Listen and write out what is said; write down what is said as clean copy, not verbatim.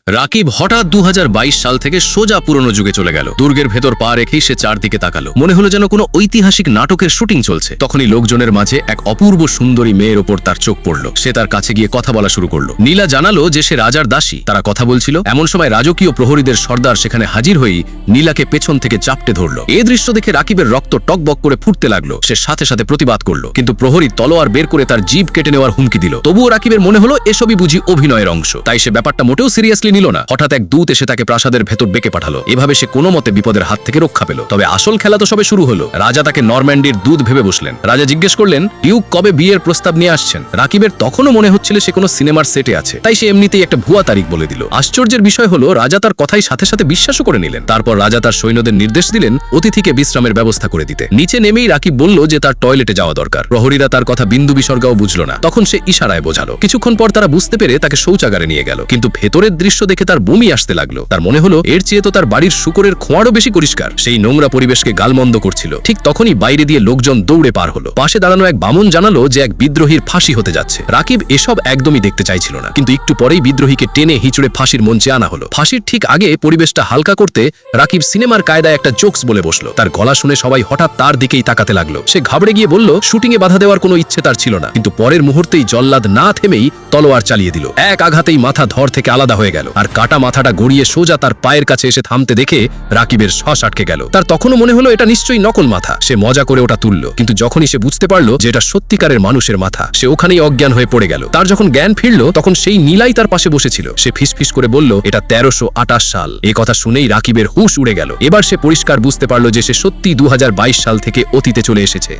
রাকিব হঠাৎ 2022 সাল থেকে সোজা পুরনো যুগে চলে গেল। দুর্গের ভেতর পা রেখেই সে চারদিকে তাকালো। মনে হলো যেন কোনো ঐতিহাসিক নাটকের শুটিং চলছে। তখনই লোকজনের মাঝে এক অপূর্ব সুন্দরী মেয়ের ওপর তার চোখ পড়ল। সে তার কাছে গিয়ে কথা বলা শুরু করলো। নীলা জানালো যে সে রাজার দাসী। তারা কথা বলছিল। এমন সময় রাজকীয় প্রহরীদের সর্দার সেখানে হাজির হয়েই নীলাকে পেছন থেকে চাপটে ধরল। এই দৃশ্য দেখে রাকিবের রক্ত টকবক করে ফুটতে লাগলো। সে সাথে সাথে প্রতিবাদ করলো, কিন্তু প্রহরী তলোয়ার বের করে তার জিভ কেটে নেওয়ার হুমকি দিল। তবুও রাকিবের মনে হলো এসবই বুঝি অভিনয়ের অংশ, তাই সে ব্যাপারটা মোটেও সিরিয়াসলি নিল না। হঠাৎ এক দূত এসে তাকে প্রাসাদের ভেতর ডেকে পাঠালো। এভাবে সে কোনো মতে বিপদের হাত থেকে রক্ষা পেল। তবে আসল খেলা তো সবে শুরু হলো। রাজা তাকে নরম্যান্ডির দূত ভেবে বসলেন। রাজা জিজ্ঞেস করলেন, ডিউক কবে বিয়ের প্রস্তাব নিয়ে আসছেন? রাকিবের তখনও মনে হচ্ছিল সে কোনো সিনেমার সেটে আছে, তাই সে এমনিতেই একটা ভুয়া তারিখ বলে দিল। আশ্চর্যের বিষয় হলো রাজা তার কথাই সাথে সাথে বিশ্বাসও করে নিলেন। তারপর রাজা তার সৈন্যদের নির্দেশ দিলেন অতিথিকে বিশ্রামের ব্যবস্থা করে দিতে। নিচে নেমেই রাকিব বলল যে তার টয়লেটে যাওয়া দরকার। প্রহরীরা তার কথা বিন্দু বিসর্গাও বুঝল না। তখন সে ইশারায় বোঝালো। কিছুক্ষণ পর তারা বুঝতে পেরে তাকে শৌচাগারে নিয়ে গেল। কিন্তু ভেতরের দৃশ্য দেখে তার বমি আসতে লাগলো। তার মনে হলো এর চেয়ে তো তার বাড়ির শুকরের খোঁয়ারও বেশি পরিষ্কার। সেই নোংরা পরিবেশকে গালমন্দ করছিল। ঠিক তখনই বাইরে দিয়ে লোকজন দৌড়ে পার হলো। পাশে দাঁড়ানো এক বামন জানালো যে এক বিদ্রোহীর ফাঁসি হতে যাচ্ছে। রাকিব এসব একদমই দেখতে চাইছিল না, কিন্তু একটু পরেই বিদ্রোহীকে টেনে হিঁচড়ে ফাঁসির মঞ্চে আনা হলো। ফাঁসির ঠিক আগে পরিবেশটা হালকা করতে রাকিব সিনেমার কায়দায় একটা জোকস বলে বসলো। তার গলা শুনে সবাই হঠাৎ তার দিকেই তাকাতে লাগলো। সে ঘাবড়ে গিয়ে বলল শুটিংয়ে বাধা দেওয়ার কোনো ইচ্ছে তার ছিল না, কিন্তু পরের মুহূর্তেই জল্লাদ না থেমেই তলোয়ার চালিয়ে দিল। এক আঘাতেই মাথা ধর থেকে আলাদা হয়ে গেল, আর কাটা মাথাটা গড়িয়ে সোজা তার পায়ের কাছে এসে থামতে দেখে রাকিবের শ্বাস আটকে গেল। তার তখনও মনে হলো এটা নিশ্চয়ই নকল মাথা। সে মজা করে ওটা তুলল, কিন্তু যখনই সে বুঝতে পারলো যে এটা সত্যিকারের মানুষের মাথা, সে ওখানেই অজ্ঞান হয়ে পড়ে গেল। তার যখন জ্ঞান ফিরল তখন সেই নীলাই তার পাশে বসেছিল। সে ফিসফিস করে বলল এটা 1328 সাল। এই কথা শুনেই রাকিবের হুঁশ উড়ে গেল। এবার সে পরিষ্কার বুঝতে পারলো যে সে সত্যি 2022 সাল থেকে অতীতে চলে এসেছে।